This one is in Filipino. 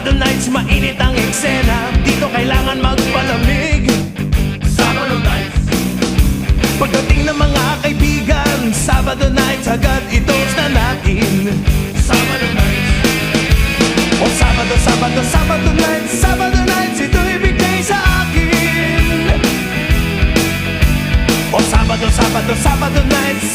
Sabado nights, mainit ang eksena. Dito kailangan magpalamig. Sabado nights. Pagdating ng mga kaibigan, Sabado nights, agad i-toast na natin. Sabado nights. O Sabado, Sabado, Sabado nights, Sabado nights, ito ibigay sa akin. O Sabado, Sabado, Sabado nights,